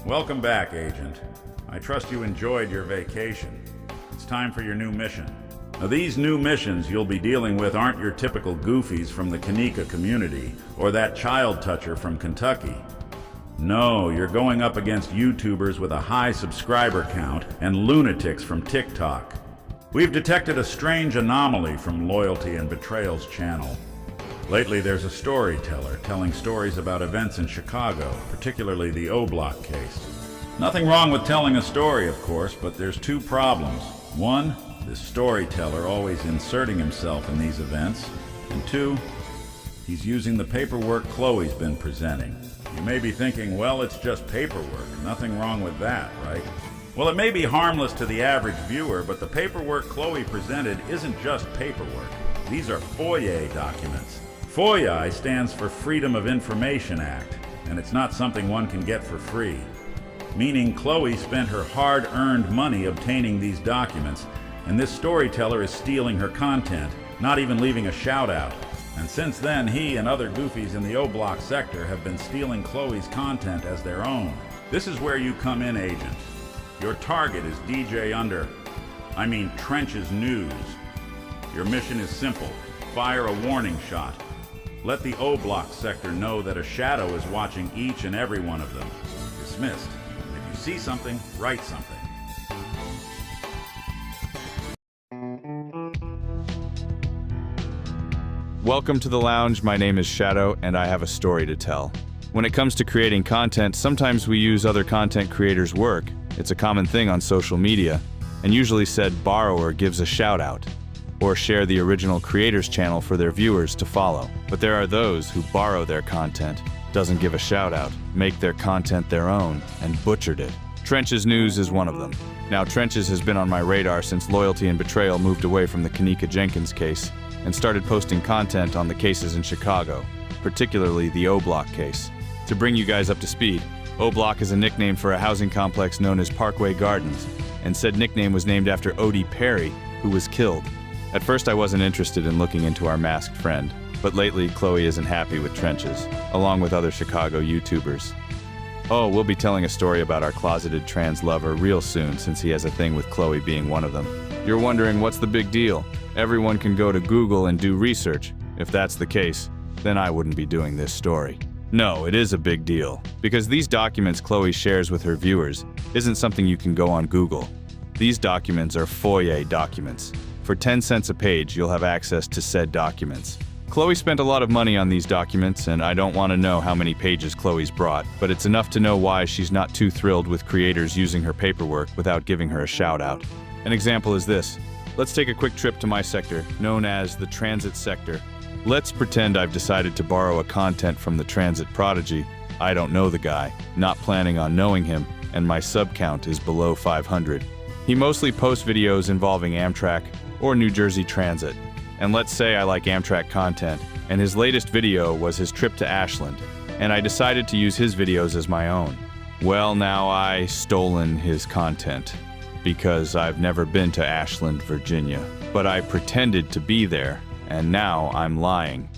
Welcome back, Agent. I trust you enjoyed your vacation. It's time for your new mission. Now, these new missions you'll be dealing with aren't your typical goofies from the Kanika community or that child toucher from Kentucky. No, you're going up against YouTubers with a high subscriber count and lunatics from Tik Tok. We've detected a strange anomaly from Loyalty and Betrayal's channel. Lately, there's a storyteller telling stories about events in Chicago, particularly the O-Block case. Nothing wrong with telling a story, of course, but there's two problems. One, this storyteller always inserting himself in these events. And two, he's using the paperwork Chloe's been presenting. You may be thinking, well, it's just paperwork. Nothing wrong with that, right? Well, it may be harmless to the average viewer, but the paperwork Chloe presented isn't just paperwork. These are FOIA documents. FOIA stands for Freedom of Information Act, and it's not something one can get for free. Meaning Chloe spent her hard-earned money obtaining these documents, and this storyteller is stealing her content, not even leaving a shout-out. And since then, he and other goofies in the O-Block sector have been stealing Chloe's content as their own. This is where you come in, Agent. Your target is Trench's News. Your mission is simple. Fire a warning shot. Let the O-Block sector know that a shadow is watching each and every one of them. Dismissed. If you see something, write something. Welcome to the lounge. My name is Shadow, and I have a story to tell. When it comes to creating content, sometimes we use other content creators' work. It's a common thing on social media, and usually said borrower gives a shout-out, or share the original creator's channel for their viewers to follow. But there are those who borrow their content, doesn't give a shout-out, make their content their own, and butchered it. Trench's News is one of them. Now, Trench's has been on my radar since Loyalty and Betrayal moved away from the Kanika Jenkins case and started posting content on the cases in Chicago, particularly the O-Block case. To bring you guys up to speed, O-Block is a nickname for a housing complex known as Parkway Gardens, and said nickname was named after Odie Perry, who was killed. At first I wasn't interested in looking into our masked friend, but lately Chloe isn't happy with Trench's, along with other Chicago YouTubers. Oh, we'll be telling a story about our closeted trans lover real soon, since he has a thing with Chloe being one of them. You're wondering, what's the big deal? Everyone can go to Google and do research. If that's the case, then I wouldn't be doing this story. No, it is a big deal, because these documents Chloe shares with her viewers isn't something you can go on Google. These documents are FOIA documents. For 10 cents a page, you'll have access to said documents. Chloe spent a lot of money on these documents, and I don't want to know how many pages Chloe's brought, but it's enough to know why she's not too thrilled with creators using her paperwork without giving her a shout-out. An example is this. Let's take a quick trip to my sector, known as the transit sector. Let's pretend I've decided to borrow a content from the transit prodigy. I don't know the guy, not planning on knowing him, and my sub count is below 500. He mostly posts videos involving Amtrak or New Jersey Transit. And let's say I like Amtrak content, and his latest video was his trip to Ashland, and I decided to use his videos as my own. Well, now I stolen his content, because I've never been to Ashland, Virginia. But I pretended to be there, and now I'm lying,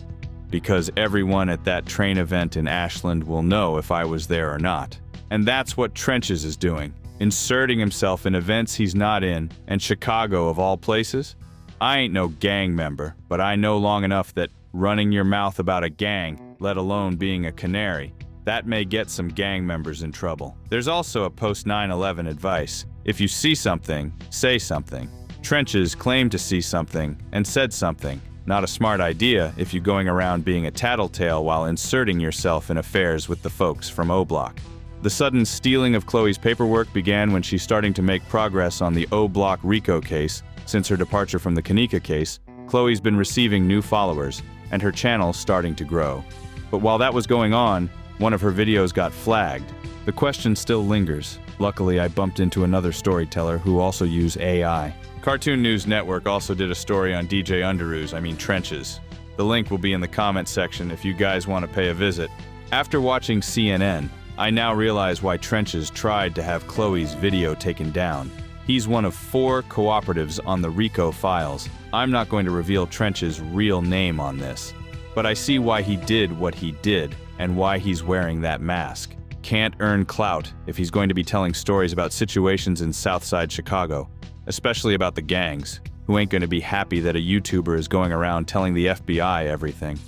because everyone at that train event in Ashland will know if I was there or not. And that's what Trench's is doing, inserting himself in events he's not in, and Chicago of all places. I ain't no gang member, but I know long enough that running your mouth about a gang, let alone being a canary, that may get some gang members in trouble. There's also a post-9/11 advice. If you see something, say something. Trench's claimed to see something and said something. Not a smart idea if you're going around being a tattletale while inserting yourself in affairs with the folks from O-Block. The sudden stealing of Chloe's paperwork began when she's starting to make progress on the O-Block RICO case. Since her departure from the Kanika case, Chloe's been receiving new followers, and her channel's starting to grow. But while that was going on, one of her videos got flagged. The question still lingers. Luckily, I bumped into another storyteller who also used AI. Cartoon News Network also did a story on Trench's. The link will be in the comments section if you guys want to pay a visit. After watching CNN, I now realize why Trench's tried to have Chloe's video taken down. He's one of 4 cooperatives on the RICO files. I'm not going to reveal Trench's real name on this, but I see why he did what he did and why he's wearing that mask. can't earn clout if he's going to be telling stories about situations in Southside Chicago, especially about the gangs, who ain't going to be happy that a YouTuber is going around telling the FBI everything.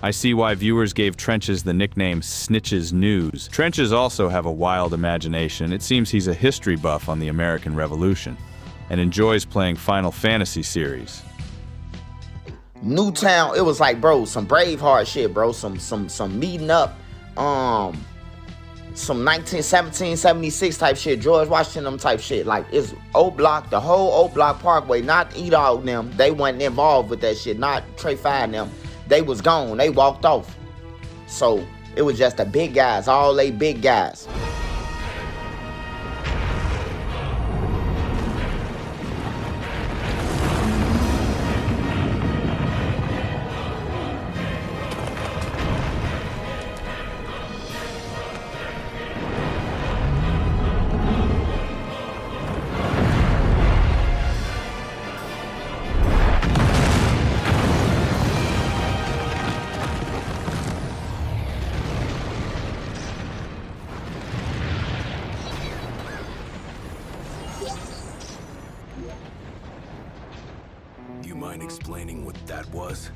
I see why viewers gave Trenches the nickname Snitches News. Trenches also have a wild imagination. It seems he's a history buff on the American Revolution and enjoys playing Final Fantasy series. Newtown, it was like, bro, some Braveheart shit, bro. Some meeting up, some 1917, 76 type shit, George Washington them type shit. Like, it's O Block, the whole O Block Parkway, not E-Dog them. They wasn't involved with that shit, not Trey Fine them. They was gone, they walked off. So it was just the big guys, all they big guys. Do you mind explaining what that was?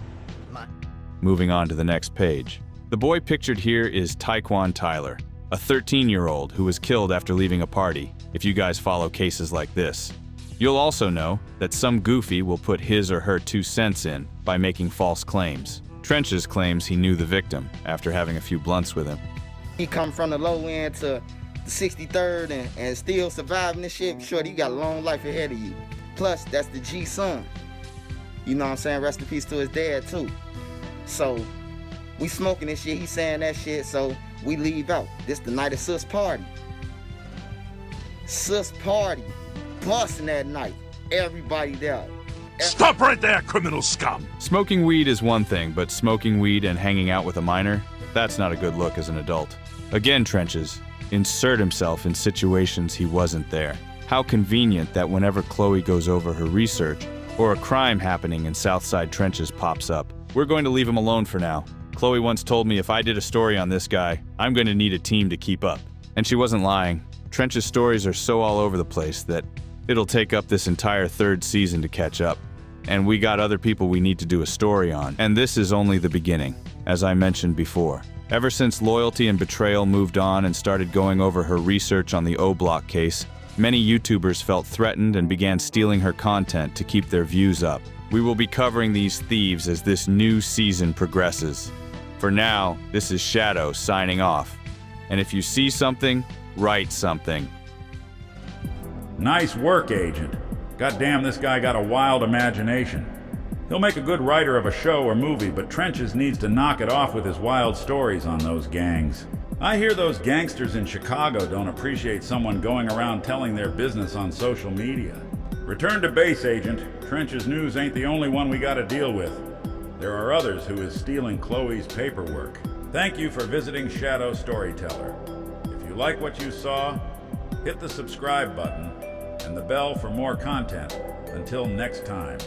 Moving on to the next page. The boy pictured here is Taekwon Tyler, a 13-year-old who was killed after leaving a party, if you guys follow cases like this. You'll also know that some goofy will put his or her 2 cents in by making false claims. Trenches claims he knew the victim after having a few blunts with him. He come from the low end to the 63rd and still surviving this shit. Shorty, you got a long life ahead of you. Plus, that's the G son. You know what I'm saying? Rest in peace to his dad, too. So, we smoking this shit. He saying that shit, so we leave out. This the night of Sus party. Sus party. Busting that night. Everybody there. Stop right there, criminal scum! Smoking weed is one thing, but smoking weed and hanging out with a minor, that's not a good look as an adult. Again, Trenches, insert himself in situations he wasn't there. How convenient that whenever Chloe goes over her research, or a crime happening in Southside Trenches pops up. We're going to leave him alone for now. Chloe once told me if I did a story on this guy, I'm going to need a team to keep up. And she wasn't lying. Trench's stories are so all over the place that it'll take up this entire 3rd season to catch up. And we got other people we need to do a story on. And this is only the beginning, as I mentioned before. Ever since Loyalty and Betrayal moved on and started going over her research on the O-Block case, many YouTubers felt threatened and began stealing her content to keep their views up. We will be covering these thieves as this new season progresses. For now, this is Shadow signing off. And if you see something, write something. Nice work, Agent. Goddamn, this guy got a wild imagination. He'll make a good writer of a show or movie, but Trenches needs to knock it off with his wild stories on those gangs. I hear those gangsters in Chicago don't appreciate someone going around telling their business on social media. Return to base, Agent. Trenches News ain't the only one we gotta deal with. There are others who is stealing Chloe's paperwork. Thank you for visiting Shadow Storyteller. If you like what you saw, hit the subscribe button and the bell for more content. Until next time.